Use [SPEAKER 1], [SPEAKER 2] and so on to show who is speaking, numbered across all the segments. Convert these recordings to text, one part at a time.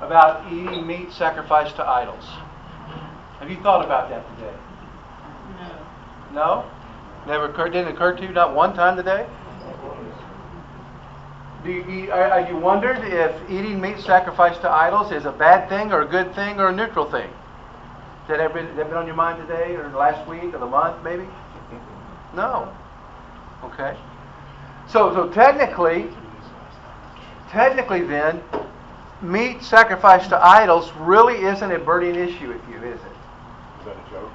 [SPEAKER 1] about eating meat sacrificed to idols? Have you thought about that today? No? Didn't occur to you not one time today? Are you wondered if eating meat sacrificed to idols is a bad thing or a good thing or a neutral thing? Has that been on your mind today or last week or the month maybe? No. Okay. So technically then, meat sacrificed to idols really isn't a burning issue with you, is it?
[SPEAKER 2] Is that a joke?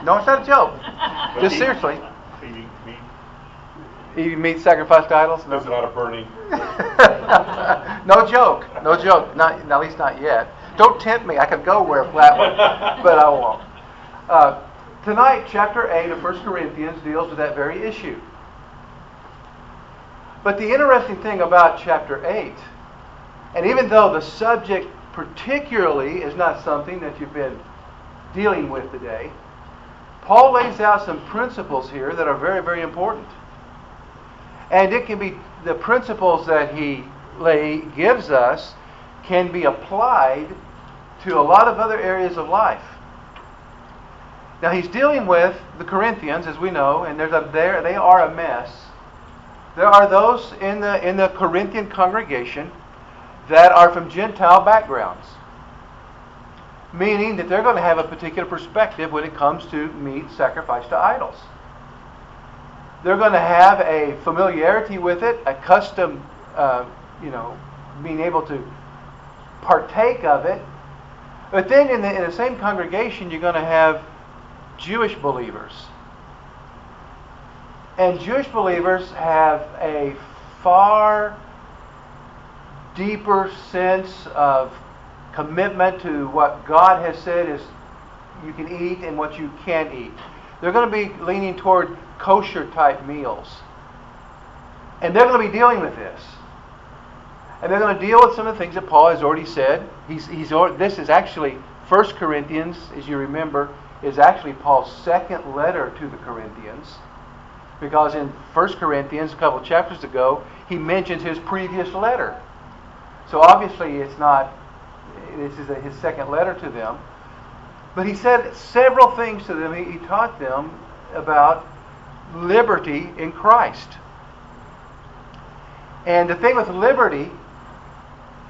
[SPEAKER 1] No, it's not a joke. Just seriously.
[SPEAKER 2] Eating meat?
[SPEAKER 1] Eating meat sacrificed to idols? No.
[SPEAKER 2] Is it not a burning?
[SPEAKER 1] No joke. No joke. Not, at least not yet. Don't tempt me. I could go where flat one, but I won't. Tonight, chapter 8 of 1 Corinthians deals with that very issue. But the interesting thing about chapter 8, and even though the subject particularly is not something that you've been dealing with today, Paul lays out some principles here that are very, very important. And it can be the principles that he gives us can be applied to a lot of other areas of life. Now he's dealing with the Corinthians, as we know, and they are a mess. There are those in the Corinthian congregation that are from Gentile backgrounds, meaning that they're going to have a particular perspective when it comes to meat sacrificed to idols. They're going to have a familiarity with it, a custom, being able to partake of it. But then in the same congregation, you're going to have Jewish believers. And Jewish believers have a far deeper sense of commitment to what God has said is you can eat and what you can't eat. They're going to be leaning toward kosher type meals. And they're going to be dealing with this. And they're going to deal with some of the things that Paul has already said. This is actually 1 Corinthians, as you remember, is actually Paul's second letter to the Corinthians. Because in 1 Corinthians, a couple of chapters ago, he mentions his previous letter. So obviously this is his second letter to them. But he said several things to them. He taught them about liberty in Christ. And the thing with liberty,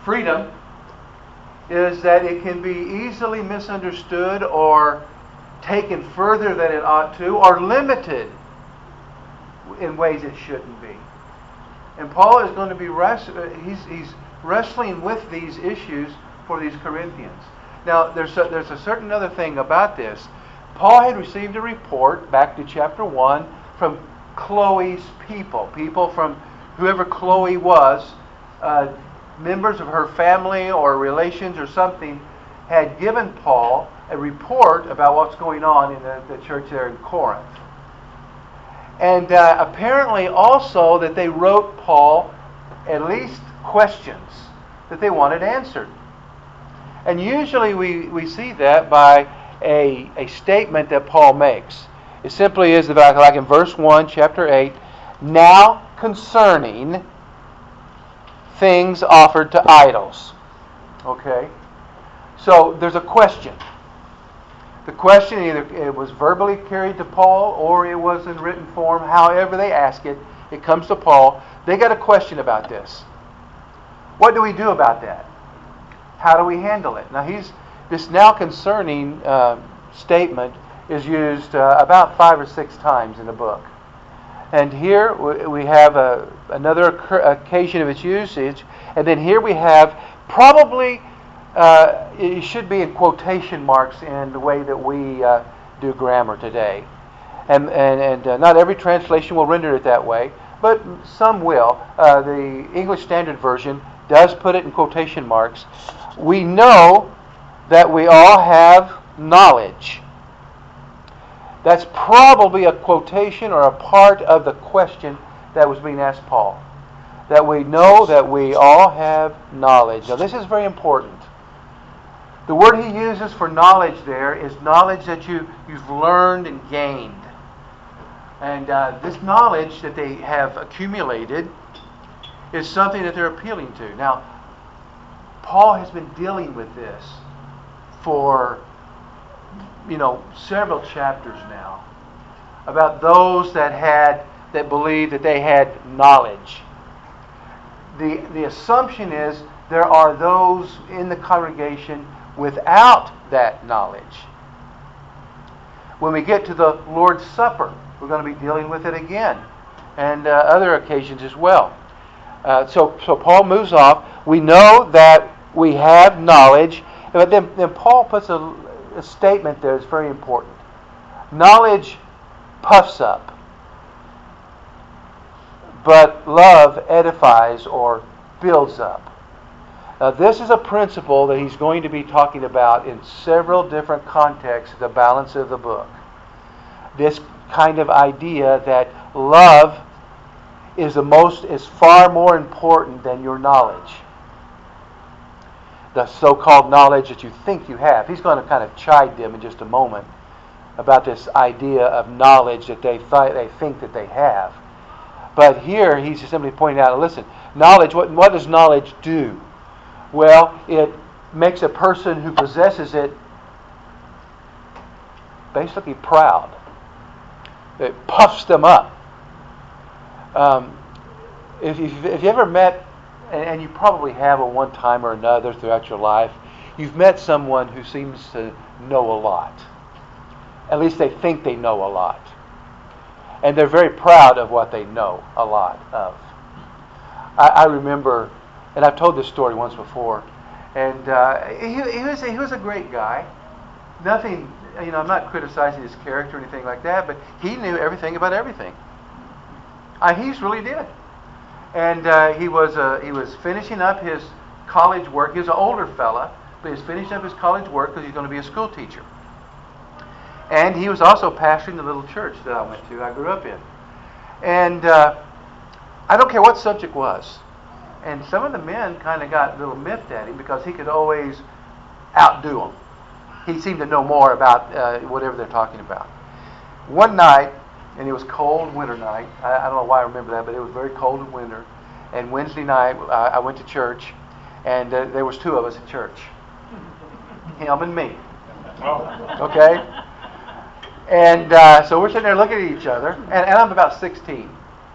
[SPEAKER 1] freedom, is that it can be easily misunderstood or taken further than it ought to, or limited in ways it shouldn't be. And Paul is going to be he's wrestling with these issues for these Corinthians. Now, there's a certain other thing about this. Paul had received a report back to chapter 1 from Chloe's people from whoever Chloe was, members of her family or relations or something, had given Paul a report about what's going on in the church there in Corinth. And apparently also that they wrote Paul at least questions that they wanted answered. And usually we see that by a statement that Paul makes. It simply is like in verse 1, chapter 8, now concerning things offered to idols. Okay? So there's a question. The question either it was verbally carried to Paul or it was in written form. However they ask it, it comes to Paul. They got a question about this. What do we do about that? How do we handle it? Now this now concerning statement is used about 5 or 6 times in the book. And here we have another occasion of its usage. And then here we have probably, it should be in quotation marks in the way that we do grammar today. And not every translation will render it that way, but some will. The English Standard Version does put it in quotation marks. We know that we all have knowledge. That's probably a quotation or a part of the question that was being asked Paul. That we know that we all have knowledge. Now this is very important. The word he uses for knowledge there is knowledge that you've learned and gained. And this knowledge that they have accumulated is something that they're appealing to. Now, Paul has been dealing with this for, several chapters now, about those that believed that they had knowledge. The assumption is there are those in the congregation without that knowledge. When we get to the Lord's Supper, we're going to be dealing with it again, and other occasions as well. So Paul moves off. We know that we have knowledge, but then Paul puts a statement there that's very important. Knowledge puffs up, but love edifies or builds up. Now, this is a principle that he's going to be talking about in several different contexts, the balance of the book. This kind of idea that love is far more important than your knowledge. The so-called knowledge that you think you have. He's going to kind of chide them in just a moment about this idea of knowledge that they think that they have. But here he's just simply pointing out, listen, knowledge, what does knowledge do? Well, it makes a person who possesses it basically proud. It puffs them up. If you've ever met, and you probably have at one time or another throughout your life, you've met someone who seems to know a lot. At least they think they know a lot. And they're very proud of what they know a lot of. I remember, and I've told this story once before, and he was a great guy. Nothing, I'm not criticizing his character or anything like that, but he knew everything about everything. He really did. And he was finishing up his college work. He was an older fella, but he was finishing up his college work because he's going to be a school teacher. And he was also pastoring the little church that I grew up in. And I don't care what subject was. And some of the men kind of got a little miffed at him because he could always outdo them. He seemed to know more about whatever they're talking about. One night, and it was cold winter night. I don't know why I remember that, but it was very cold in winter. And Wednesday night, I went to church, and there was two of us at church. Him and me. Okay? And so we're sitting there looking at each other, and I'm about 16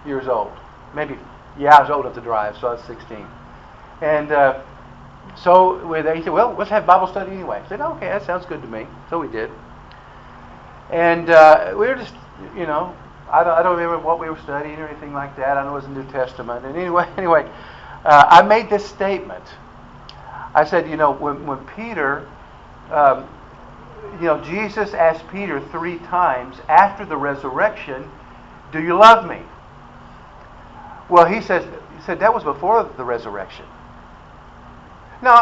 [SPEAKER 1] years old. Maybe, I was old enough to drive, so I was 16. And so he said, well, let's have Bible study anyway. I said, okay, that sounds good to me. So we did. And we were just, I don't remember what we were studying or anything like that. I know it was the New Testament. And anyway, I made this statement. I said, when Peter... Jesus asked Peter 3 times after the resurrection, "Do you love me?" Well, he said that was before the resurrection. No,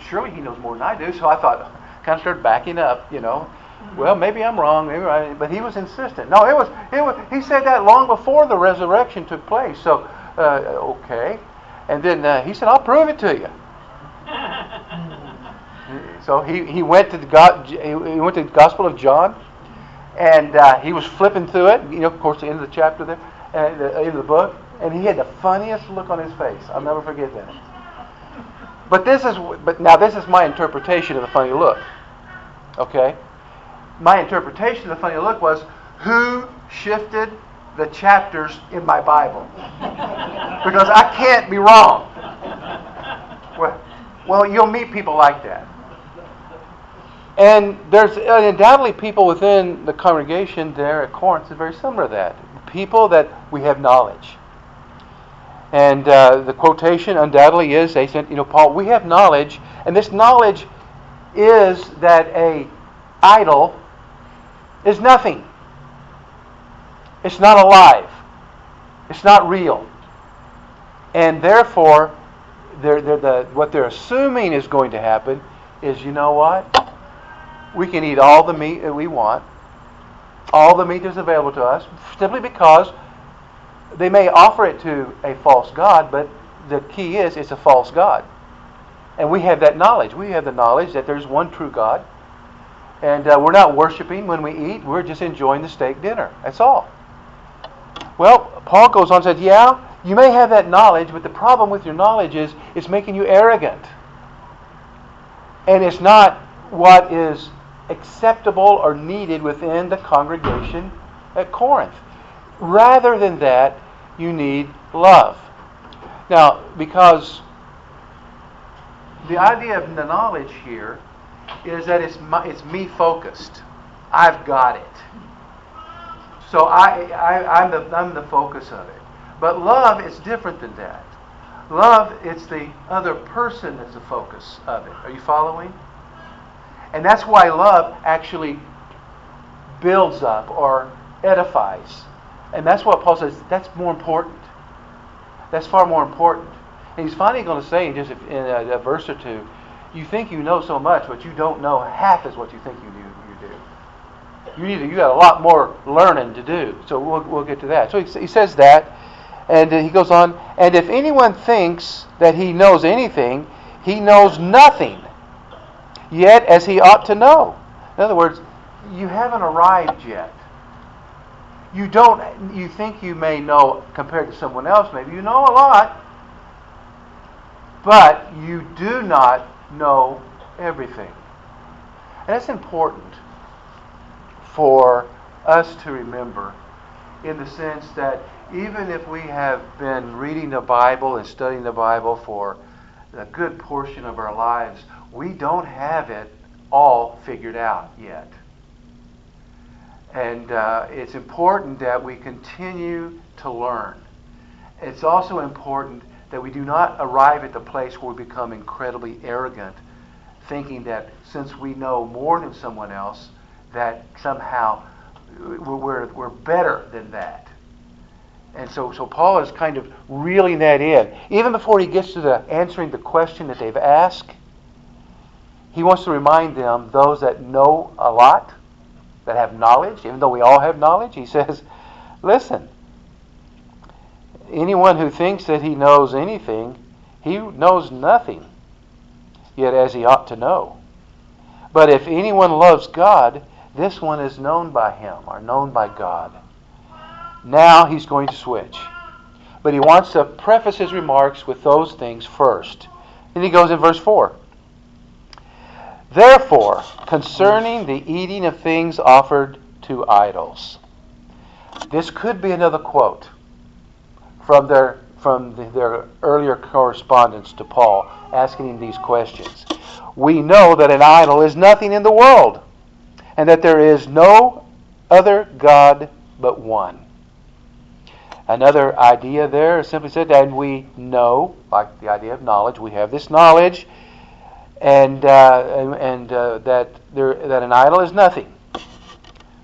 [SPEAKER 1] surely he knows more than I do. So I thought, kind of started backing up. Well, maybe I'm wrong. But he was insistent. No, it was. He said that long before the resurrection took place. So, okay. And then he said, "I'll prove it to you." So he went to the Gospel of John, and he was flipping through it. Of course, the end of the chapter there, the end of the book, and he had the funniest look on his face. I'll never forget that. But this is my interpretation of the funny look. Okay, my interpretation of the funny look was, who shifted the chapters in my Bible? Because I can't be wrong. Well, you'll meet people like that. And there's undoubtedly people within the congregation there at Corinth that are very similar to that. People that we have knowledge. And the quotation undoubtedly is, they said, Paul, we have knowledge, and this knowledge is that a idol is nothing. It's not alive. It's not real. And therefore, what they're assuming is going to happen is, you know what? We can eat all the meat that we want. All the meat that's available to us, simply because they may offer it to a false god, but the key is it's a false god. And we have that knowledge. We have the knowledge that there's one true God. And we're not worshiping when we eat. We're just enjoying the steak dinner. That's all. Well, Paul goes on and says, You may have that knowledge, but the problem with your knowledge is it's making you arrogant. And it's not what is acceptable or needed within the congregation at Corinth. Rather than that, you need love. Now, because the idea of the knowledge here is that it's me focused. I've got it. So I'm the focus of it. But love is different than that. Love, it's the other person that's the focus of it. Are you following? And that's why love actually builds up or edifies. And that's what Paul says, that's more important. That's far more important. And he's finally going to say in a verse or two, you think you know so much, but you don't know half as what you think you do. You got a lot more learning to do. So we'll get to that. So he says that, and he goes on, and if anyone thinks that he knows anything, he knows nothing, yet as he ought to know. In other words, you haven't arrived yet. You think you may know compared to someone else, maybe you know a lot, but you do not know everything. And that's important for us to remember, in the sense that even if we have been reading the Bible and studying the Bible for a good portion of our lives, we don't have it all figured out yet. And it's important that we continue to learn. It's also important that we do not arrive at the place where we become incredibly arrogant, thinking that since we know more than someone else, that somehow we're better than that. And so Paul is kind of reeling that in. Even before he gets to answering the question that they've asked, he wants to remind them, those that know a lot, that have knowledge, even though we all have knowledge, he says, listen, anyone who thinks that he knows anything, he knows nothing, yet as he ought to know. But if anyone loves God, this one is known by him, or known by God. Now he's going to switch. But he wants to preface his remarks with those things first. And he goes in verse 4. Therefore, concerning the eating of things offered to idols. This could be another quote from their earlier correspondence to Paul, asking him these questions. We know that an idol is nothing in the world, and that there is no other God but one. Another idea there is simply said, and we know, like the idea of knowledge, we have this knowledge, and that an idol is nothing.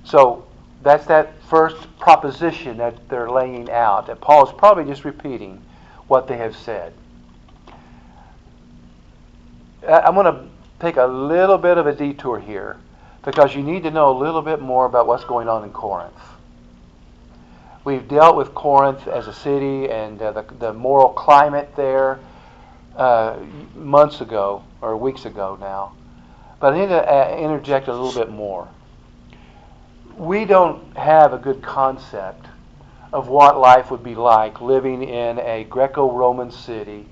[SPEAKER 1] So that's that first proposition that they're laying out. That Paul is probably just repeating what they have said. I'm going to take a little bit of a detour here, because you need to know a little bit more about what's going on in Corinth. We've dealt with Corinth as a city and the moral climate there months ago, or weeks ago now. But I need to interject a little bit more. We don't have a good concept of what life would be like living in a Greco-Roman city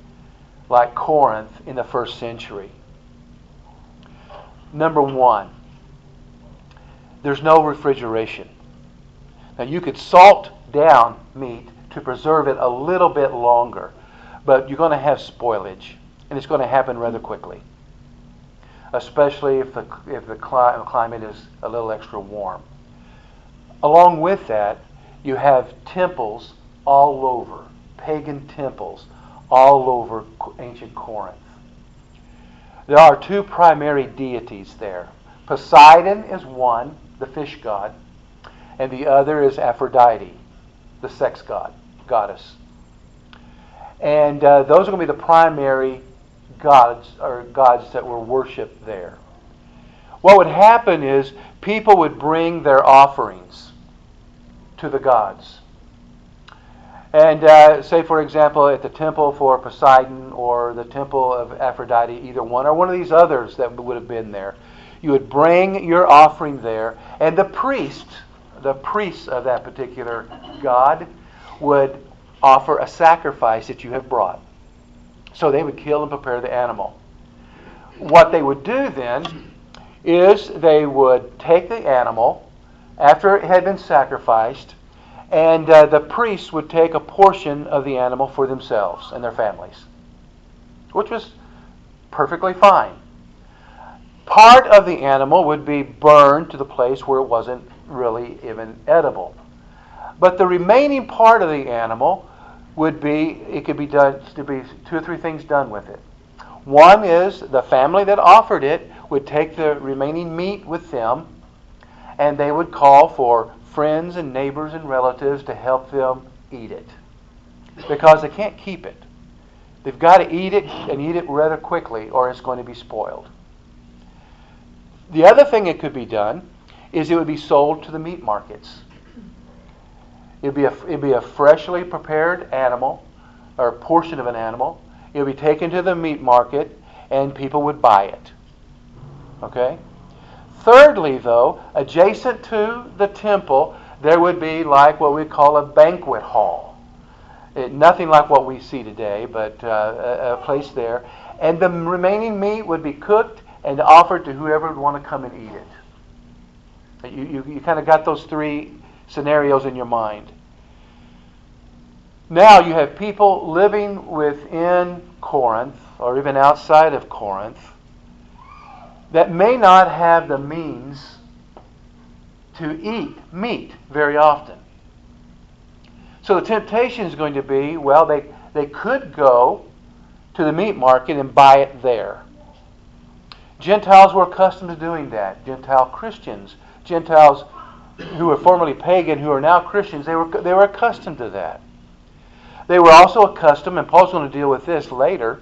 [SPEAKER 1] like Corinth in the first century. Number one, there's no refrigeration. Now you could salt down meat to preserve it a little bit longer, but you're going to have spoilage, and it's going to happen rather quickly, especially if the climate is a little extra warm. Along with that, you have temples all over, pagan temples all over ancient Corinth. There are two primary deities there. Poseidon is one, the fish god, and the other is Aphrodite, the sex goddess. And those are going to be the primary gods that were worshipped there. What would happen is people would bring their offerings to the gods. And say, for example, at the temple for Poseidon or the temple of Aphrodite, either one, or one of these others that would have been there, you would bring your offering there, and the priests of that particular god would offer a sacrifice that you have brought. So they would kill and prepare the animal. What they would do then is they would take the animal after it had been sacrificed, and the priests would take a portion of the animal for themselves and their families, which was perfectly fine. Part of the animal would be burned to the place where it wasn't really even edible. But the remaining part of the animal would be, it could be done, to be 2 or 3 things done with it. One is the family that offered it would take the remaining meat with them, and they would call for friends and neighbors and relatives to help them eat it, because they can't keep it. They've got to eat it, and eat it rather quickly, or it's going to be spoiled. The other thing that could be done is it would be sold to the meat markets. It'd be a freshly prepared animal, or a portion of an animal. It would be taken to the meat market, and people would buy it. Okay? Thirdly, though, adjacent to the temple, there would be like what we call a banquet hall. Nothing like what we see today, but a place there. And the remaining meat would be cooked and offered to whoever would want to come and eat it. You kind of got those 3 scenarios in your mind. Now you have people living within Corinth, or even outside of Corinth, that may not have the means to eat meat very often. So the temptation is going to be, well, they could go to the meat market and buy it there. Gentiles were accustomed to doing that. Gentile Christians, Gentiles who were formerly pagan, who are now Christians, they were accustomed to that. They were also accustomed, and Paul's going to deal with this later,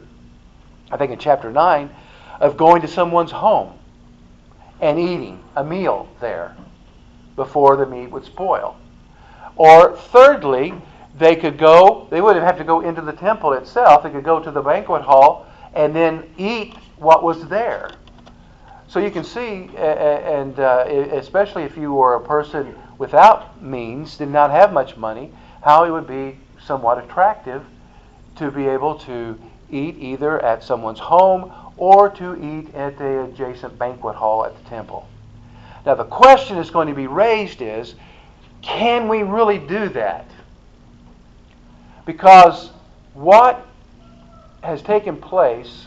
[SPEAKER 1] I think in chapter 9, of going to someone's home and eating a meal there before the meat would spoil. Or thirdly, they wouldn't have to go into the temple itself. They could go to the banquet hall and then eat what was there. So you can see, and especially if you were a person without means, did not have much money, how it would be somewhat attractive to be able to eat either at someone's home or to eat at the adjacent banquet hall at the temple. Now the question that's going to be raised is, can we really do that? Because what has taken place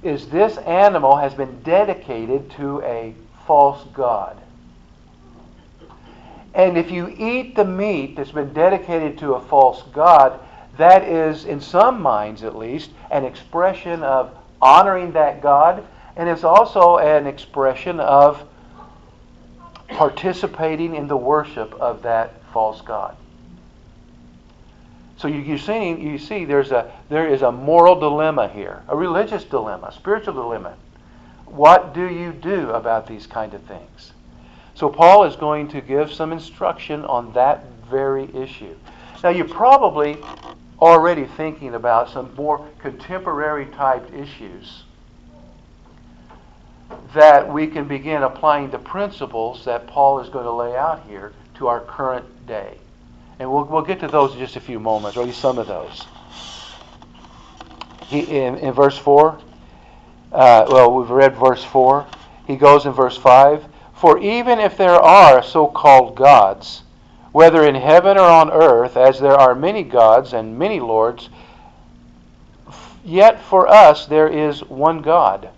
[SPEAKER 1] is this animal has been dedicated to a false god. And if you eat the meat that's been dedicated to a false god, that is, in some minds at least, an expression of honoring that god, and it's also an expression of participating in the worship of that false god. So you see there is a moral dilemma here, a religious dilemma, a spiritual dilemma. What do you do about these kind of things? So Paul is going to give some instruction on that very issue. Now you're probably already thinking about some more contemporary type issues that we can begin applying the principles that Paul is going to lay out here to our current day. And we'll get to those in just a few moments, or at least some of those. In verse 4, we've read verse 4. He goes in verse 5, "For even if there are so-called gods, whether in heaven or on earth, as there are many gods and many lords, yet for us there is one God,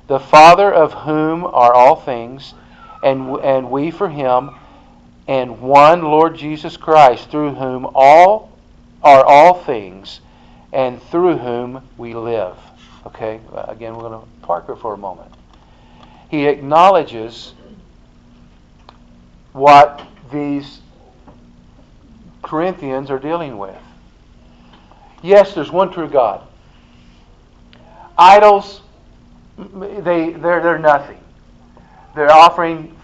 [SPEAKER 1] the Father of whom are all things, and we for Him, and one Lord Jesus Christ, through whom all are all things, and through whom we live." Okay, again, we're going to park here for a moment. He acknowledges what these Corinthians are dealing with. Yes, there's one true God. Idols, they're nothing. They're offering.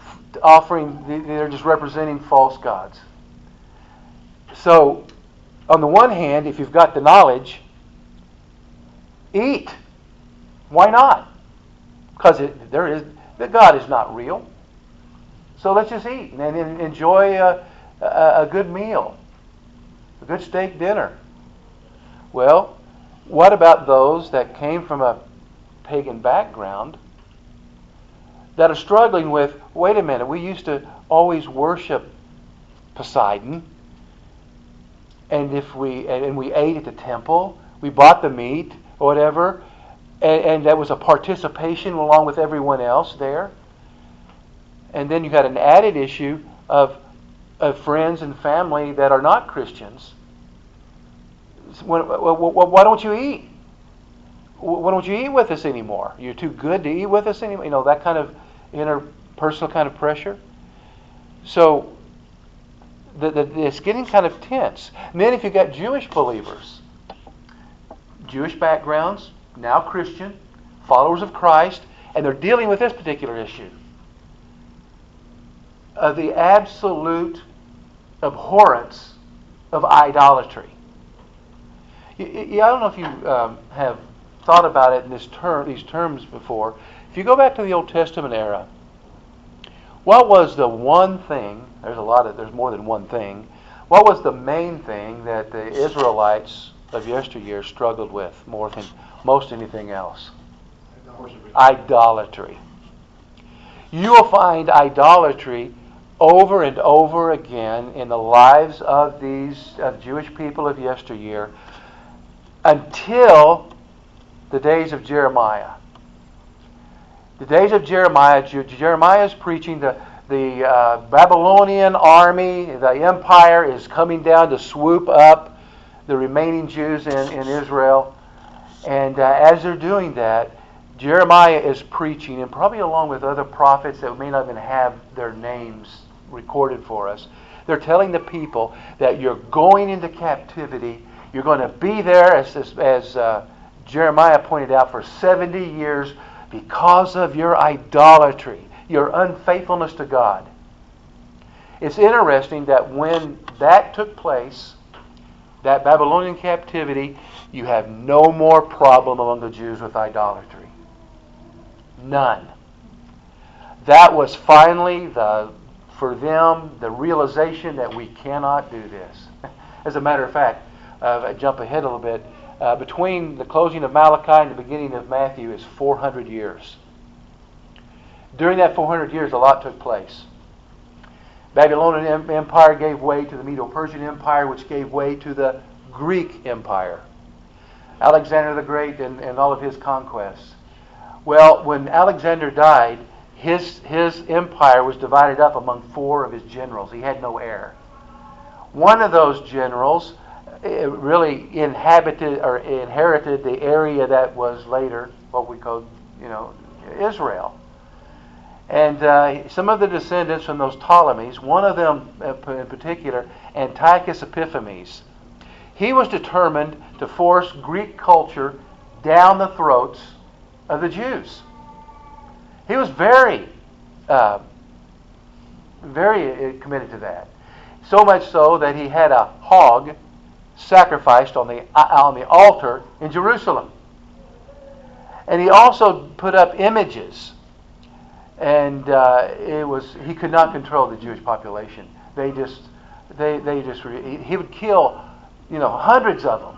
[SPEAKER 1] They're just representing false gods. So, on the one hand, if you've got the knowledge, eat. Why not? Because the God is not real. So let's just eat and enjoy a good meal. good steak dinner. Well, what about those that came from a pagan background that are struggling with, wait a minute, we used to always worship Poseidon, and we ate at the temple, we bought the meat or whatever, and that was a participation along with everyone else there. And then you got an added issue of friends and family that are not Christians. Why don't you eat? Why don't you eat with us anymore? You're too good to eat with us anymore. You know, that kind of interpersonal kind of pressure. So it's getting kind of tense. And then if you've got Jewish believers, Jewish backgrounds, now Christian, followers of Christ, and they're dealing with this particular issue of the absolute abhorrence of idolatry. I don't know if you have thought about it in these terms before. If you go back to the Old Testament era, what was the one thing? There's more than one thing. What was the main thing that the Israelites of yesteryear struggled with more than most anything else? Idolatry. You will find idolatry over and over again in the lives of these Jewish people of yesteryear until the days of Jeremiah. The days of Jeremiah, Jeremiah is preaching the Babylonian army, the empire is coming down to swoop up the remaining Jews in Israel. And as they're doing that, Jeremiah is preaching, and probably along with other prophets that may not even have their names recorded for us, they're telling the people that you're going into captivity. You're going to be there, as Jeremiah pointed out, for 70 years because of your idolatry, your unfaithfulness to God. It's interesting that when that took place, that Babylonian captivity, you have no more problem among the Jews with idolatry. None. That was finally, for them, the realization that we cannot do this. As a matter of fact, I jump ahead a little bit. Between the closing of Malachi and the beginning of Matthew is 400 years. During that 400 years, a lot took place. Babylonian Empire gave way to the Medo-Persian Empire, which gave way to the Greek Empire. Alexander the Great and all of his conquests. Well, when Alexander died, his empire was divided up among 4 of his generals. He had no heir. One of those generals really inherited the area that was later what we call, Israel. And some of the descendants from those Ptolemies, one of them in particular, Antiochus Epiphanes, he was determined to force Greek culture down the throats of the Jews. He was very committed to that. So much so that he had a hog sacrificed on the altar in Jerusalem. And he also put up images. And he could not control the Jewish population. He would kill, hundreds of them.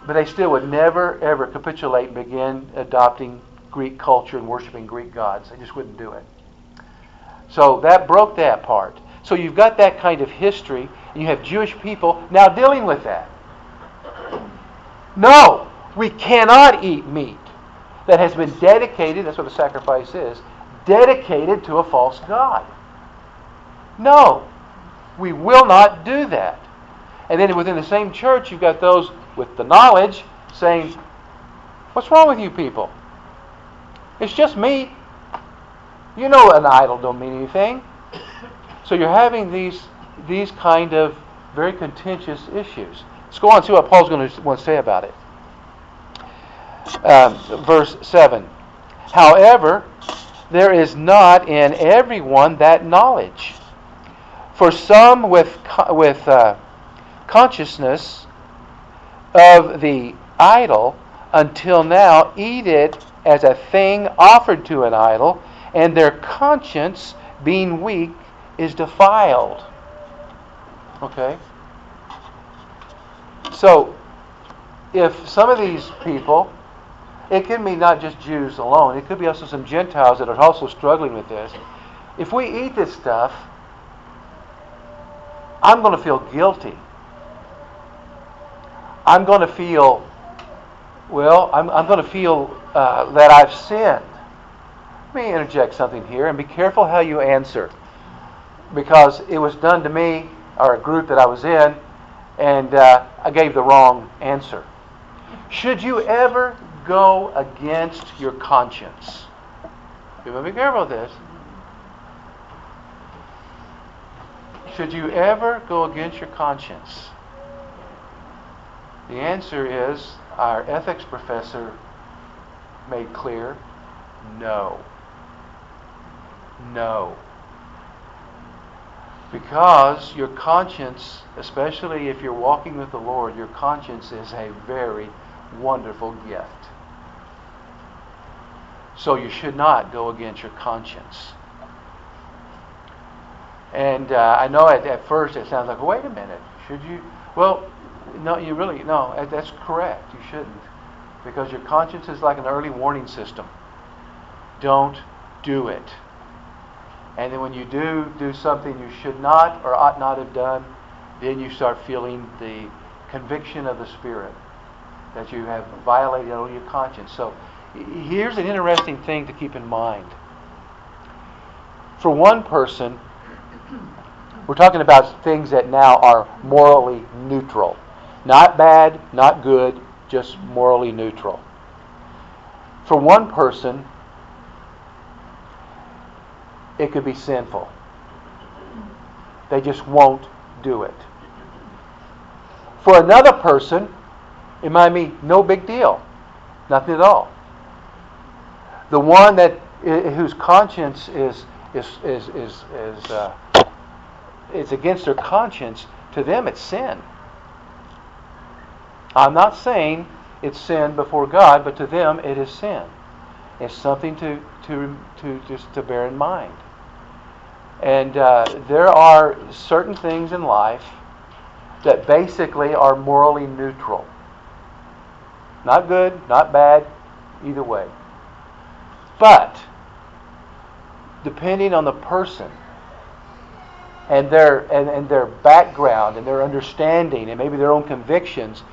[SPEAKER 1] But they still would never, ever capitulate and begin adopting Greek culture and worshiping Greek gods. They just wouldn't do it. So that broke that part. So you've got that kind of history, and you have Jewish people now dealing with that. No, we cannot eat meat that has been dedicated, that's what a sacrifice is, dedicated to a false god. No, we will not do that. And then within the same church, you've got those with the knowledge saying, what's wrong with you people? It's just meat. You know an idol don't mean anything. So you're having these kind of very contentious issues. Let's go on and see what Paul's going to want to say about it. Verse 7. However, there is not in everyone that knowledge. For some with consciousness of the idol until now eat it as a thing offered to an idol, and their conscience, being weak, is defiled. Okay? So, if some of these people, it can be not just Jews alone, it could be also some Gentiles that are also struggling with this. If we eat this stuff, I'm going to feel guilty. I'm going to feel, I'm going to feel that I've sinned. Let me interject something here, and be careful how you answer. Because it was done to me, or a group that I was in, and I gave the wrong answer. Should you ever go against your conscience? You must be careful with this. Should you ever go against your conscience? The answer is, our ethics professor made clear, no. No. Because your conscience, especially if you're walking with the Lord, your conscience is a very wonderful gift. So you should not go against your conscience. And I know at first it sounds like, wait a minute, should you? Well, no, that's correct. You shouldn't. Because your conscience is like an early warning system. Don't do it. And then when you do something you should not or ought not have done, then you start feeling the conviction of the Spirit that you have violated on your conscience. So here's an interesting thing to keep in mind. For one person, we're talking about things that now are morally neutral. Not bad, not good, just morally neutral. For one person, it could be sinful. They just won't do it. For another person, it might be no big deal. Nothing at all. The one whose conscience is against their conscience, to them it's sin. I'm not saying it's sin before God, but to them it is sin. It's something to bear in mind. And there are certain things in life that basically are morally neutral. Not good, not bad, either way. But depending on the person and their background and their understanding and maybe their own convictions,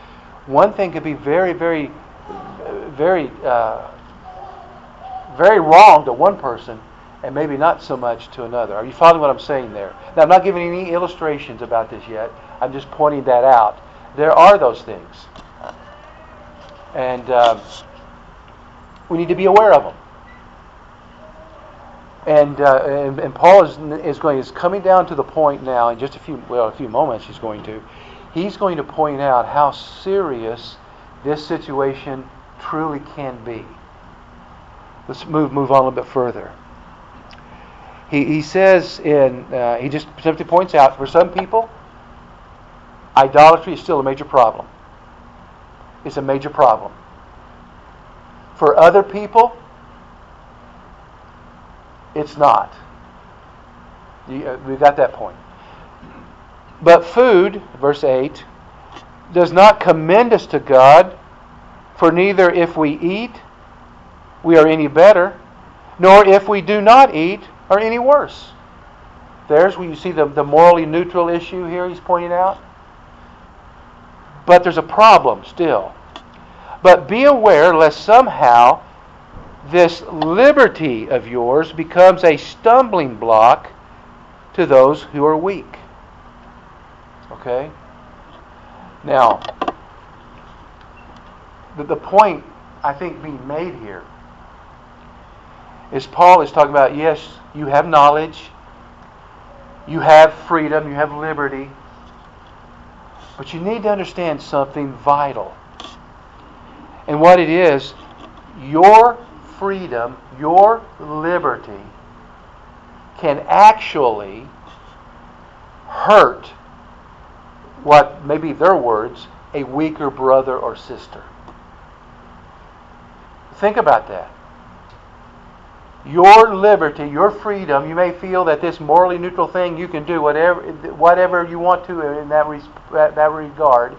[SPEAKER 1] one thing could be very, very, very, very wrong to one person and maybe not so much to another. Are you following what I'm saying there? Now, I'm not giving any illustrations about this yet. I'm just pointing that out. There are those things. And we need to be aware of them. And Paul is coming down to the point now in just a few moments. He's going to point out how serious this situation truly can be. Let's move on a little bit further. He says he just simply points out, for some people, idolatry is still a major problem. It's a major problem. For other people, it's not. We've got that point. But food, verse 8, does not commend us to God, for neither if we eat, we are any better, nor if we do not eat, are any worse. There's where you see the morally neutral issue here he's pointing out. But there's a problem still. But be aware lest somehow this liberty of yours becomes a stumbling block to those who are weak. Okay? Now, the point I think being made here is Paul is talking about, yes, you have knowledge, you have freedom, you have liberty, but you need to understand something vital. And what it is, your freedom, your liberty can actually hurt what, maybe their words, a weaker brother or sister. Think about that. Your liberty, your freedom, you may feel that this morally neutral thing, you can do whatever you want to in that regard.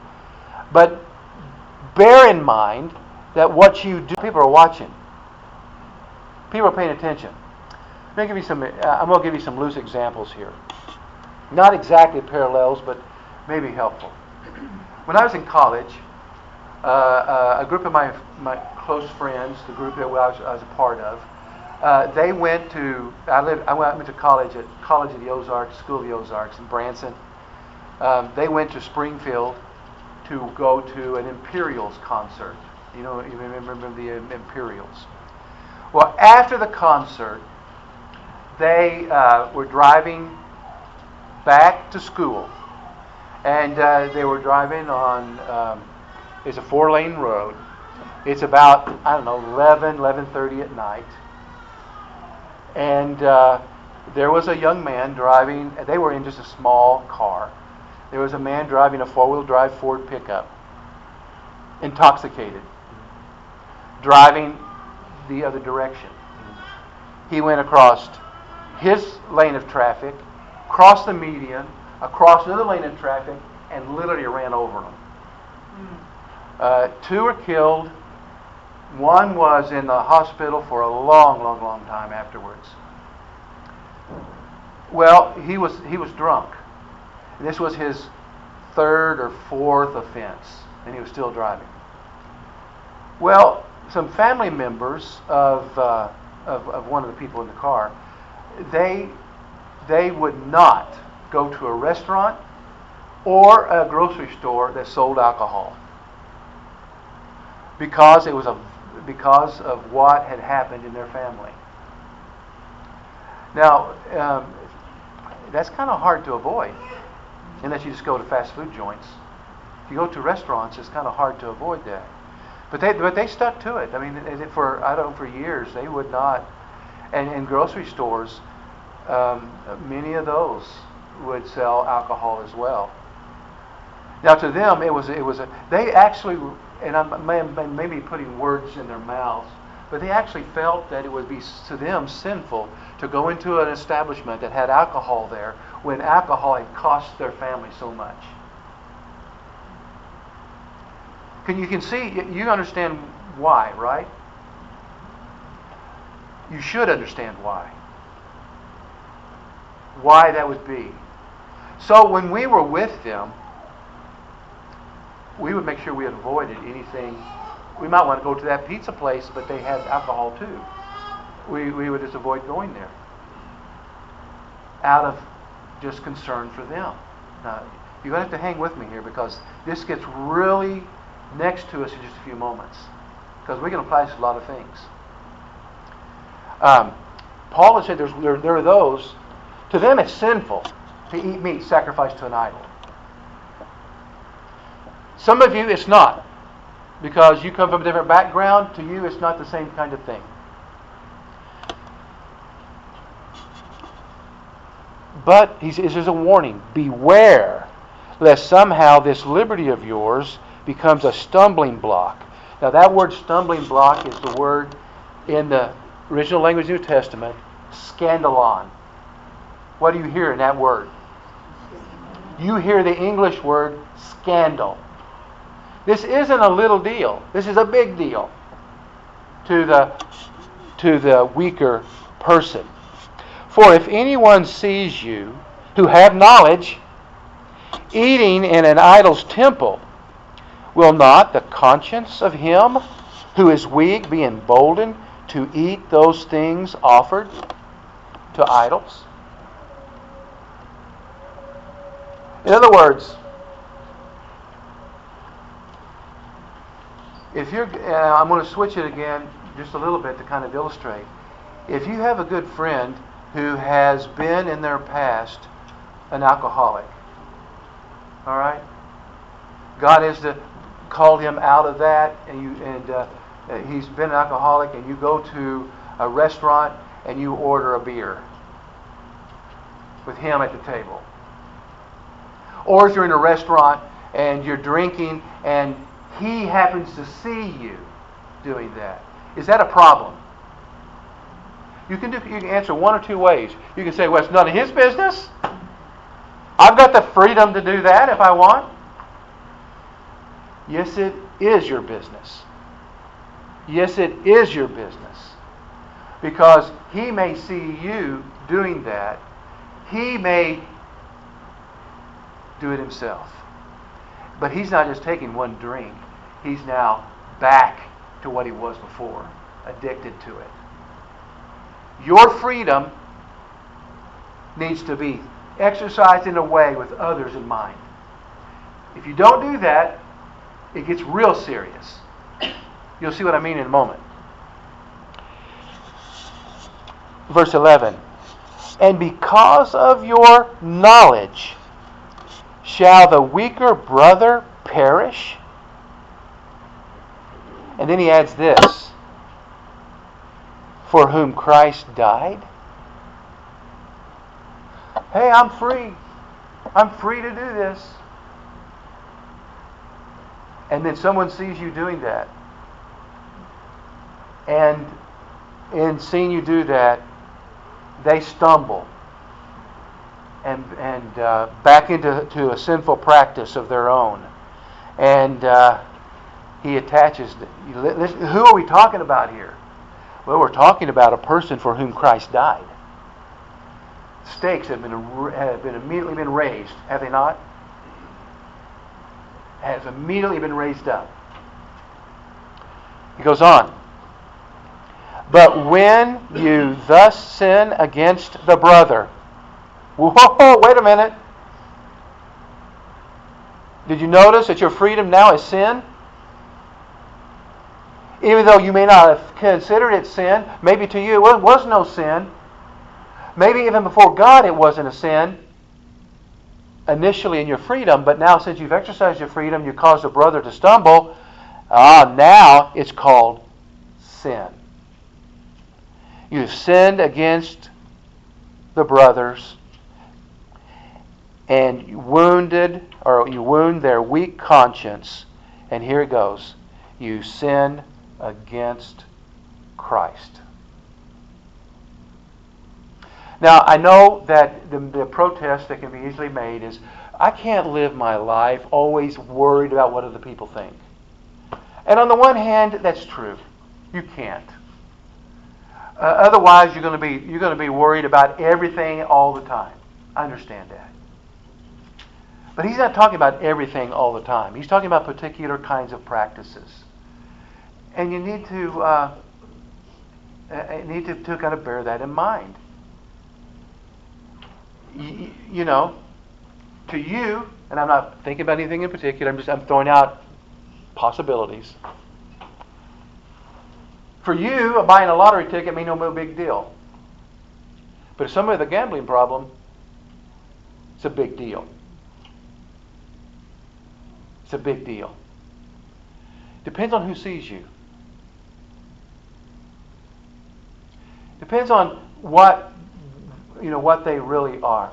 [SPEAKER 1] But bear in mind that what you do, people are watching. People are paying attention. I'm going to give you some loose examples here. Not exactly parallels, but maybe helpful. When I was in college, a group of my close friends, the group that I was a part of, they went to. I went to college at College of the Ozarks, School of the Ozarks in Branson. They went to Springfield to go to an Imperials concert. You remember the Imperials. Well, after the concert, they were driving back to school, and they were driving on. It's a 4-lane road. It's about 11:30 at night, and there was a young man driving. They were in just a small car. There was a man driving a 4-wheel drive Ford pickup, intoxicated, driving the other direction. He went across his lane of traffic, crossed the median, across another lane of traffic, and literally ran over them. 2 were killed. 1 was in the hospital for a long time afterwards. Well, he was drunk. This was his 3rd or 4th offense, and he was still driving. Well, some family members of one of the people in the car, they would not go to a restaurant or a grocery store that sold alcohol because of what had happened in their family. Now, that's kind of hard to avoid unless you just go to fast food joints. If you go to restaurants, it's kind of hard to avoid that. But they stuck to it. I mean, for years they would not. And in grocery stores, many of those would sell alcohol as well. Now, to them, they actually, and I'm maybe putting words in their mouths, but they actually felt that it would be to them sinful to go into an establishment that had alcohol there when alcohol had cost their family so much. You can see, you understand why, right? You should understand why. Why that would be. So when we were with them, we would make sure we avoided anything. We might want to go to that pizza place, but they had alcohol too. We would just avoid going there out of just concern for them. Now, you're going to have to hang with me here because this gets really next to us in just a few moments because we're going to apply this to a lot of things. Paul has said there are those, to them it's sinful to eat meat sacrificed to an idol. Some of you it's not, because you come from a different background. To you it's not the same kind of thing. But this is a warning. Beware lest somehow this liberty of yours becomes a stumbling block. Now that word stumbling block is the word in the original language of the New Testament, scandalon. What do you hear in that word? You hear the English word scandal. This isn't a little deal. This is a big deal to the weaker person. For if anyone sees you who have knowledge eating in an idol's temple, will not the conscience of him who is weak be emboldened to eat those things offered to idols? In other words, I'm going to switch it again just a little bit to kind of illustrate. If you have a good friend who has been in their past an alcoholic, all right, God has called him out of that, and he's been an alcoholic, and you go to a restaurant and you order a beer with him at the table. Or if you're in a restaurant and you're drinking and he happens to see you doing that. Is that a problem? You can answer one or two ways. You can say, well, it's none of his business. I've got the freedom to do that if I want. Yes, it is your business. Yes, it is your business. Because he may see you doing that. He may do it himself. But he's not just taking one drink. He's now back to what he was before, addicted to it. Your freedom needs to be exercised in a way with others in mind. If you don't do that, it gets real serious. You'll see what I mean in a moment. Verse 11. And because of your knowledge, shall the weaker brother perish? And then he adds this. For whom Christ died? Hey, I'm free. I'm free to do this. And then someone sees you doing that. And in seeing you do that, they stumble and back into a sinful practice of their own. And he attaches. Who are we talking about here? Well, we're talking about a person for whom Christ died. Stakes have been immediately been raised, have they not? Has immediately been raised up. He goes on. But when you thus sin against the brother, whoa, wait a minute. Did you notice that your freedom now is sin? Even though you may not have considered it sin, maybe to you it was no sin. Maybe even before God it wasn't a sin initially in your freedom, but now since you've exercised your freedom, you caused a brother to stumble. Now it's called sin. You've sinned against the brothers, and you wound their weak conscience. And here it goes. You sin against Christ. Now, I know that the protest that can be easily made is, I can't live my life always worried about what other people think. And on the one hand, that's true. You can't. Otherwise, you're going to be worried about everything all the time. I understand that. But he's not talking about everything all the time. He's talking about particular kinds of practices. And you need to kind of bear that in mind. You know, to you, and I'm not thinking about anything in particular, I'm throwing out possibilities. For you, buying a lottery ticket may no big deal. But if somebody with a gambling problem, it's a big deal. It's a big deal. Depends on who sees you. Depends on what they really are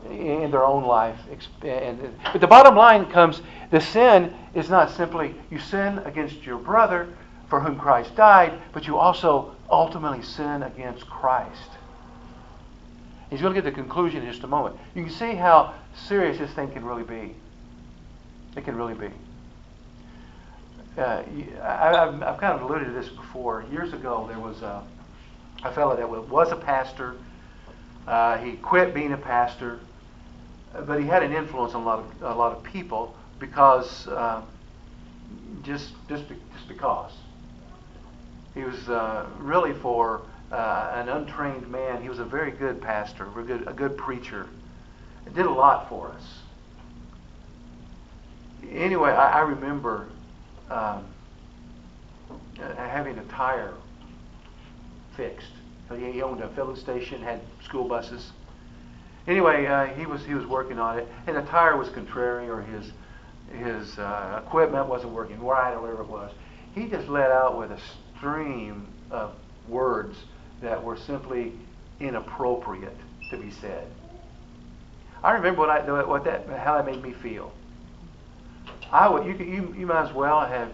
[SPEAKER 1] in their own life. But the bottom line comes, the sin is not simply you sin against your brother for whom Christ died, but you also ultimately sin against Christ. He's going to get the conclusion in just a moment. You can see how serious this thing can really be. It can really be. I've kind of alluded to this before. Years ago, there was a fellow that was a pastor. He quit being a pastor, but he had an influence on a lot of people because just because he was really for an untrained man. He was a very good pastor, a good preacher. He did a lot for us. Anyway, I remember having a tire fixed. He owned a filling station, had school buses. Anyway, he was working on it, and the tire was contrary, or his equipment wasn't working right, or whatever it was. He just let out with a stream of words that were simply inappropriate to be said. I remember how that made me feel. You might as well have.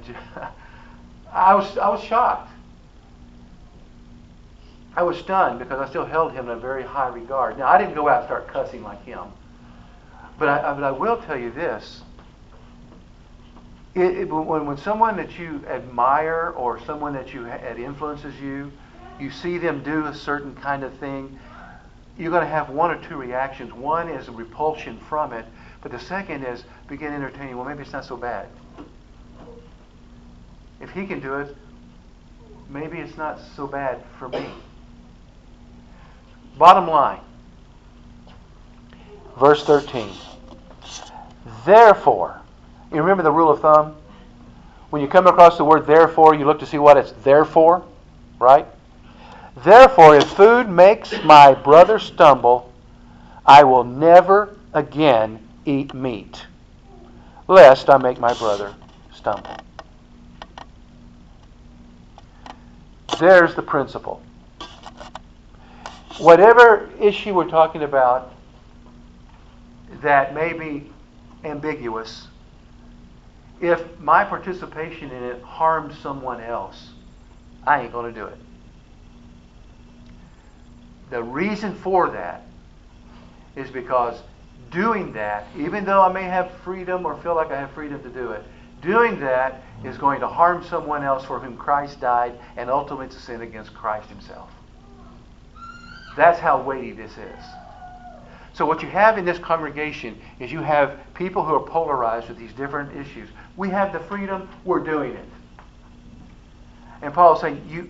[SPEAKER 1] I was shocked. I was stunned because I still held him in a very high regard. Now, I didn't go out and start cussing like him. But I will tell you this. When someone that you admire or someone that influences you, you see them do a certain kind of thing, you're going to have one or two reactions. One is repulsion from it, but the second is begin entertaining. Well, maybe it's not so bad. If he can do it, maybe it's not so bad for me. Bottom line, verse 13. Therefore, you remember the rule of thumb? When you come across the word therefore, you look to see what it's there for, right? Therefore, if food makes my brother stumble, I will never again eat meat, lest I make my brother stumble. There's the principle. Whatever issue we're talking about that may be ambiguous, if my participation in it harms someone else, I ain't going to do it. The reason for that is because doing that, even though I may have freedom or feel like I have freedom to do it, doing that is going to harm someone else for whom Christ died and ultimately to sin against Christ himself. That's how weighty this is. So what you have in this congregation is you have people who are polarized with these different issues. We have the freedom, we're doing it. And Paul is saying, he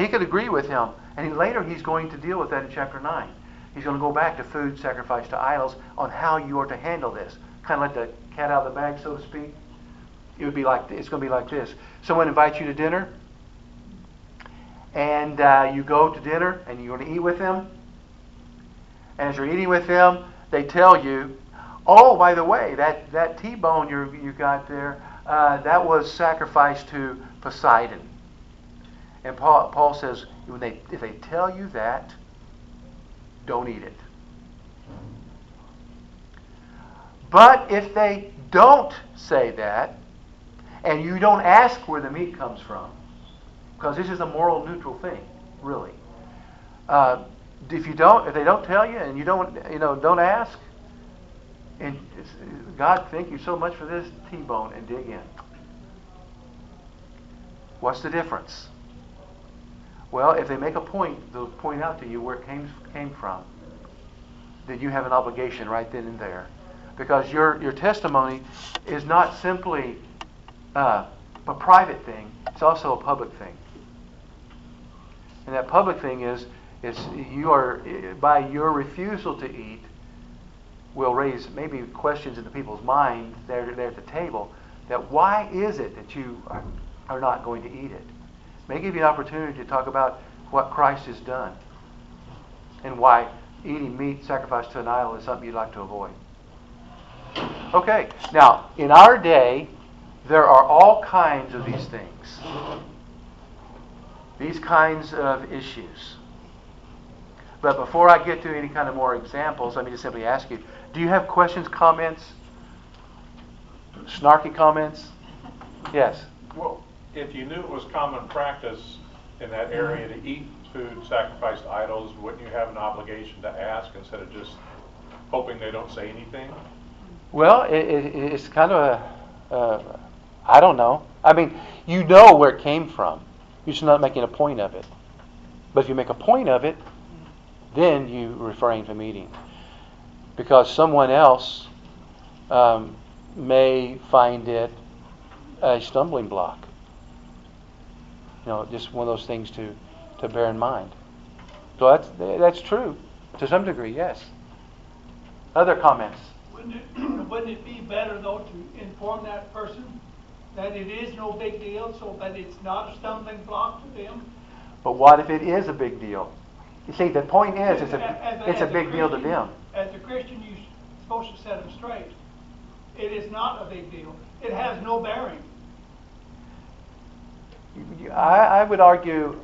[SPEAKER 1] could agree with him. And later he's going to deal with that in chapter 9. He's going to go back to food sacrificed to idols on how you are to handle this. Kind of let the cat out of the bag, so to speak. It's going to be like this. Someone invites you to dinner, and you go to dinner, and you're going to eat with them. And as you're eating with them, they tell you, oh, by the way, that T-bone you got there, that was sacrificed to Poseidon. And Paul says, if they tell you that, don't eat it. But if they don't say that, and you don't ask where the meat comes from, because this is a moral neutral thing, really. If they don't tell you, and you don't ask, and God, thank you so much for this T-bone, and dig in. What's the difference? Well, if they make a point, they'll point out to you where it came from. Then you have an obligation right then and there. Because your testimony is not simply a private thing, it's also a public thing. And that public thing is you are, by your refusal to eat, will raise maybe questions in the people's mind there at the table, that why is it that you are not going to eat it? May give you an opportunity to talk about what Christ has done and why eating meat sacrificed to an idol is something you'd like to avoid. Okay, now, in our day, there are all kinds of these things. These kinds of issues. But before I get to any kind of more examples, let me just simply ask you, do you have questions, comments, snarky comments? Yes?
[SPEAKER 2] Well, if you knew it was common practice in that area to eat food sacrificed to idols, wouldn't you have an obligation to ask instead of just hoping they don't say anything?
[SPEAKER 1] Well, it's kind of I don't know. I mean, you know where it came from. You're just not making a point of it. But if you make a point of it, then you refrain from eating. Because someone else may find it a stumbling block. Just one of those things to bear in mind. So that's true to some degree, yes. Other comments?
[SPEAKER 3] Wouldn't it be better, though, to inform that person that it is no big deal, so that it's not a stumbling block to them?
[SPEAKER 1] But what if it is a big deal? You see, the point is, it's a big deal to them.
[SPEAKER 3] As a Christian, you're supposed to set them straight. It is not a big deal. It has no bearing.
[SPEAKER 1] I would argue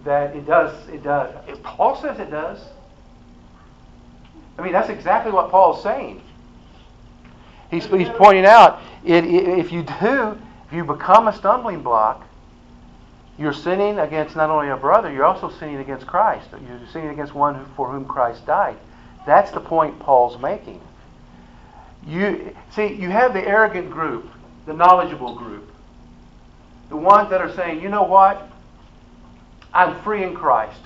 [SPEAKER 1] that it does. It does. Paul says it does. I mean, that's exactly what Paul's saying. He's pointing out, if you become a stumbling block, you're sinning against not only a brother, you're also sinning against Christ. You're sinning against one for whom Christ died. That's the point Paul's making. You have the arrogant group, the knowledgeable group, the ones that are saying, you know what? I'm free in Christ.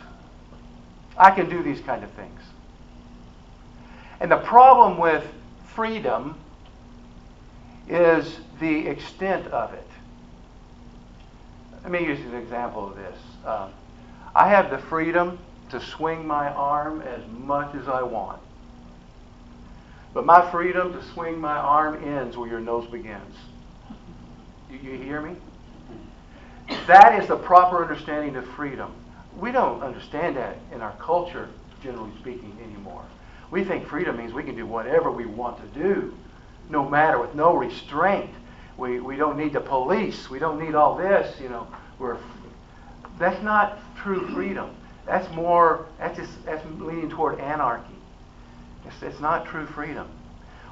[SPEAKER 1] I can do these kind of things. And the problem with freedom is the extent of it. Let me use an example of this. I have the freedom to swing my arm as much as I want. But my freedom to swing my arm ends where your nose begins. You hear me? That is the proper understanding of freedom. We don't understand that in our culture, generally speaking, anymore. We think freedom means we can do whatever we want to do, no matter, with no restraint. We don't need the police. We don't need all this. That's not true freedom. That's leaning toward anarchy. It's not true freedom.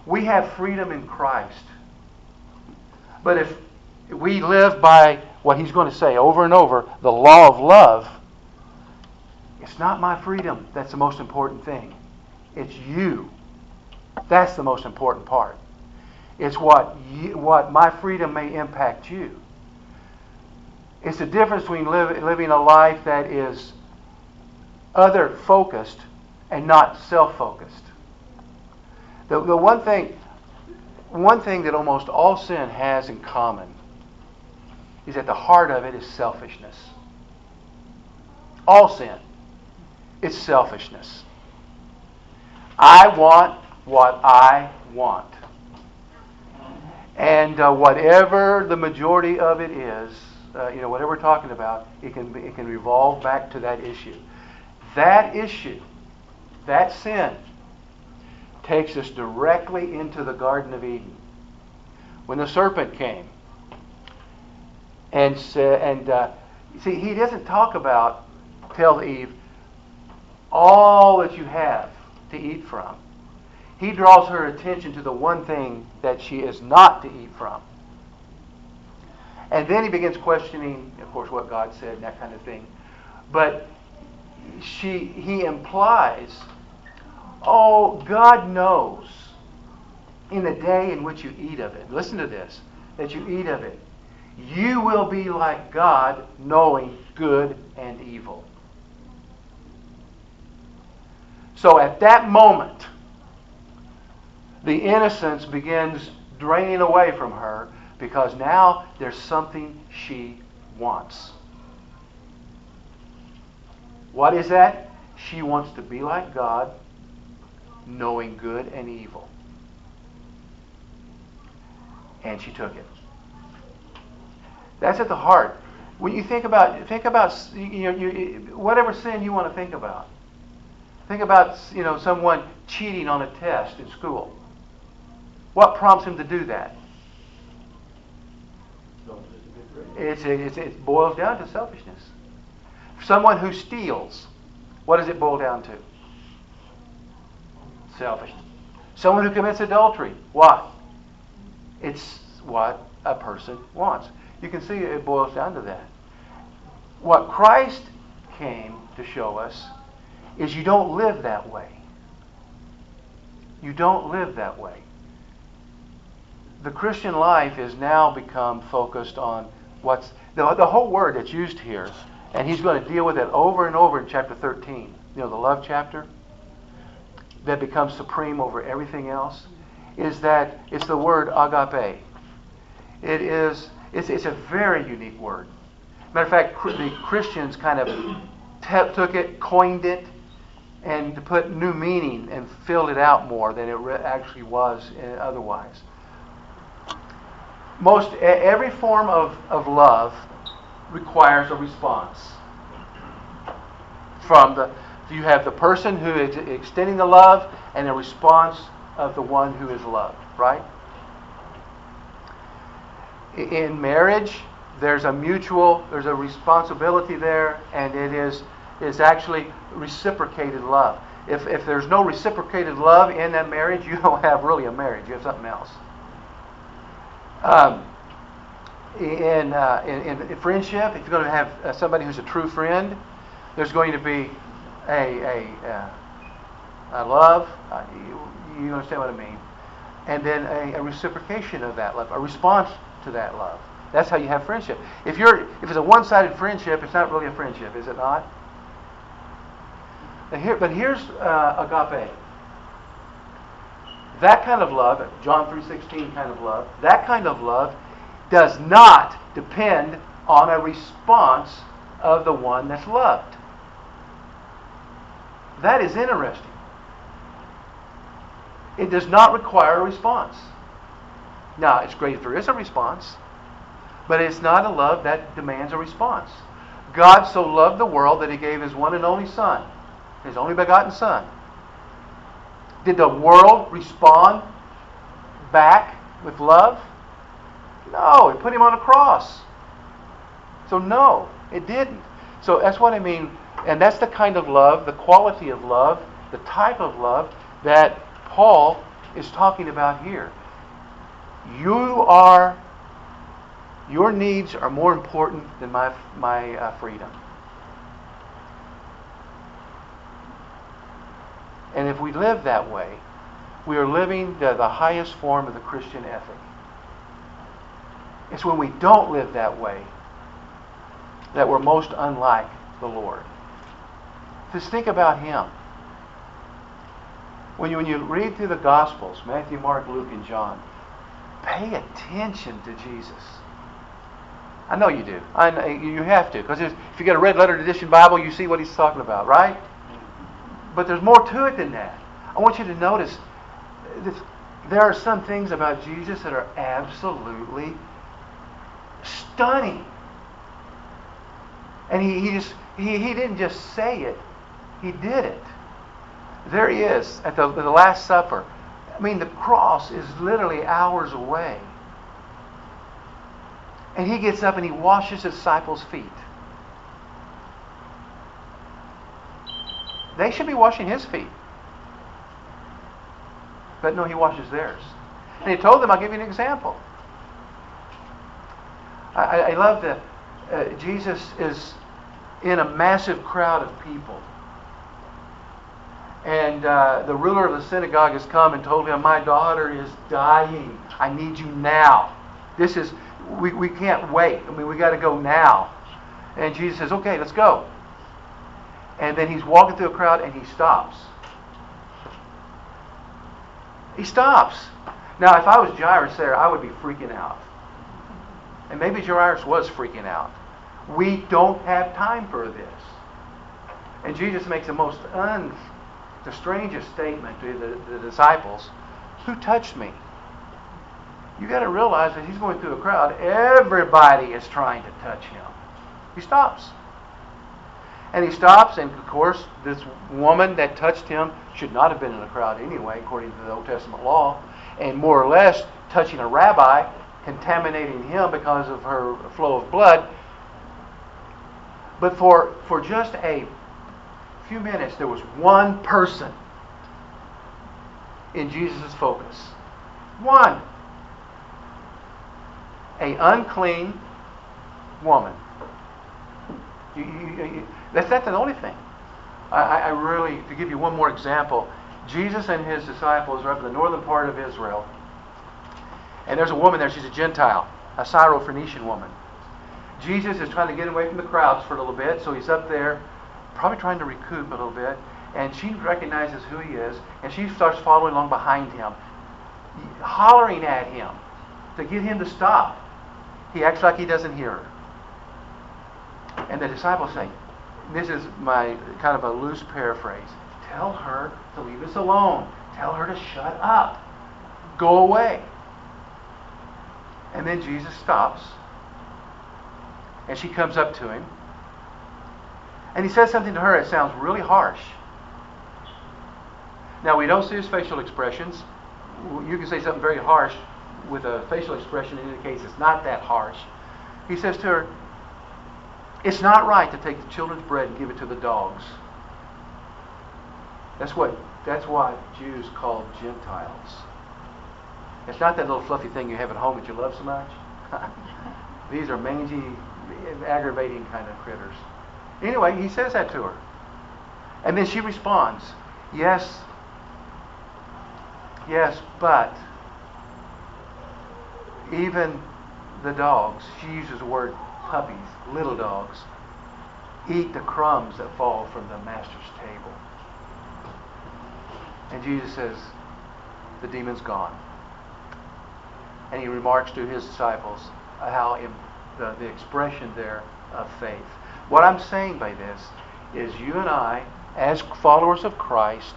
[SPEAKER 1] We have freedom in Christ. But if we live by what he's going to say over and over, the law of love, it's not my freedom that's the most important thing. It's you. That's the most important part. It's what my freedom may impact you. It's the difference between living a life that is other-focused and not self-focused. The one thing that almost all sin has in common is at the heart of it is selfishness. All sin. It's selfishness. I want what I want. And whatever the majority of it is, whatever we're talking about, it can revolve back to that issue. That issue, that sin, takes us directly into the Garden of Eden. When the serpent came and he doesn't tell Eve, all that you have to eat from. He draws her attention to the one thing that she is not to eat from. And then he begins questioning, of course, what God said and that kind of thing. But he implies, God knows in the day in which you eat of it, listen to this, that you eat of it, you will be like God, knowing good and evil. So at that moment, the innocence begins draining away from her because now there's something she wants. What is that? She wants to be like God, knowing good and evil. And she took it. That's at the heart. When you think about whatever sin you want to think about. Think about someone cheating on a test in school. What prompts him to do that? It boils down to selfishness. Someone who steals, what does it boil down to? Selfishness. Someone who commits adultery, what? It's what a person wants. You can see it boils down to that. What Christ came to show us is you don't live that way. You don't live that way. The Christian life has now become focused on what's the whole word that's used here, and he's going to deal with it over and over in chapter 13. The love chapter that becomes supreme over everything else, is that it's the word agape. It's a very unique word. Matter of fact, the Christians kind of took it, coined it, and to put new meaning and filled it out more than it actually was otherwise. Every form of love requires a response. You have the person who is extending the love and a response of the one who is loved, right? In marriage, there's a responsibility there, and it's actually reciprocated love. If there's no reciprocated love in that marriage, you don't have really a marriage. You have something else. In friendship, if you're going to have somebody who's a true friend, there's going to be a love. You understand what I mean? and then a reciprocation of that love, a response to that love. That's how you have friendship. If it's a one-sided friendship, it's not really a friendship, is it not? But here's agape. That kind of love, John 3:16 kind of love, that kind of love does not depend on a response of the one that's loved. That is interesting. It does not require a response. Now, it's great if there is a response, but it's not a love that demands a response. God so loved the world that He gave His one and only Son, His only begotten Son. Did the world respond back with love? No, it put Him on a cross. So no, it didn't. So that's what I mean, and that's the kind of love, the quality of love, the type of love that Paul is talking about here. Your needs are more important than my freedom. And if we live that way, we are living the highest form of the Christian ethic. It's when we don't live that way that we're most unlike the Lord. Just think about Him. When you read through the Gospels, Matthew, Mark, Luke, and John, pay attention to Jesus. I know you do. You have to. Because if you get a red letter edition Bible, you see what He's talking about, right? But there's more to it than that. I want you to notice there are some things about Jesus that are absolutely stunning. And he didn't just say it, He did it. There He is at the Last Supper. I mean, the cross is literally hours away. And He gets up and He washes His disciples' feet. They should be washing His feet. But no, He washes theirs. And He told them, I'll give you an example. I love that Jesus is in a massive crowd of people. And the ruler of the synagogue has come and told him, my daughter is dying. I need you now. We can't wait. I mean, we got to go now. And Jesus says, okay, let's go. And then He's walking through a crowd and He stops. He stops. Now, if I was Jairus there, I would be freaking out. And maybe Jairus was freaking out. We don't have time for this. And Jesus makes the strangest statement to the disciples. Who touched me? You got to realize that He's going through a crowd. Everybody is trying to touch Him. He stops. And He stops, and of course, this woman that touched Him should not have been in the crowd anyway, according to the Old Testament law. And more or less, touching a rabbi, contaminating him because of her flow of blood. But for just a few minutes, there was one person in Jesus' focus. One. An unclean woman. That's not the only thing. I really, to give you one more example, Jesus and His disciples are up in the northern part of Israel. And there's a woman there, she's a Gentile, a Syro-Phoenician woman. Jesus is trying to get away from the crowds for a little bit, so He's up there, probably trying to recoup a little bit. And she recognizes who He is, and she starts following along behind Him, hollering at Him to get Him to stop. He acts like He doesn't hear her. And the disciples say, this is my kind of a loose paraphrase, tell her to leave us alone. Tell her to shut up. Go away. And then Jesus stops. And she comes up to Him. And He says something to her that sounds really harsh. Now, we don't see His facial expressions. You can say something very harsh with a facial expression that indicates it's not that harsh. He says to her, it's not right to take the children's bread and give it to the dogs. That's what Jews call Gentiles. It's not that little fluffy thing you have at home that you love so much. These are mangy, aggravating kind of critters. Anyway, He says that to her. And then she responds, yes, but Even the dogs, she uses the word puppies, little dogs, eat the crumbs that fall from the master's table. And Jesus says, the demon's gone. And he remarks to his disciples how the expression there of faith. What I'm saying by this is you and I, as followers of Christ,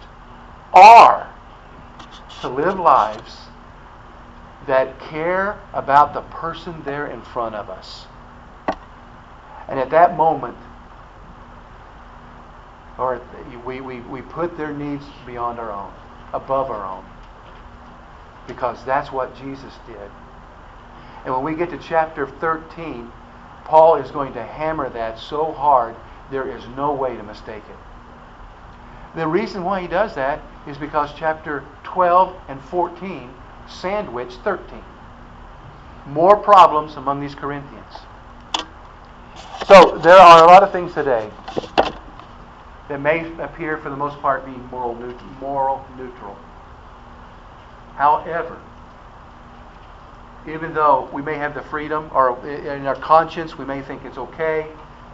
[SPEAKER 1] are to live lives that care about the person there in front of us. And at that moment, or we put their needs beyond our own, above our own. Because that's what Jesus did. And when we get to chapter 13, Paul is going to hammer that so hard, there is no way to mistake it. The reason why he does that is because chapter 12 and 14 sandwich 13. More problems among these Corinthians. So there are a lot of things today that may appear for the most part being moral neutral. However, even though we may have the freedom, or in our conscience we may think it's okay,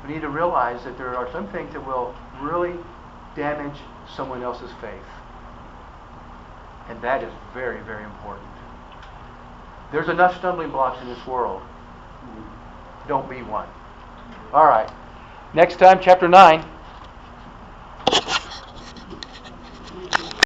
[SPEAKER 1] we need to realize that there are some things that will really damage someone else's faith. And that is very, very important. There's enough stumbling blocks in this world. Don't be one. All right. Next time, chapter 9.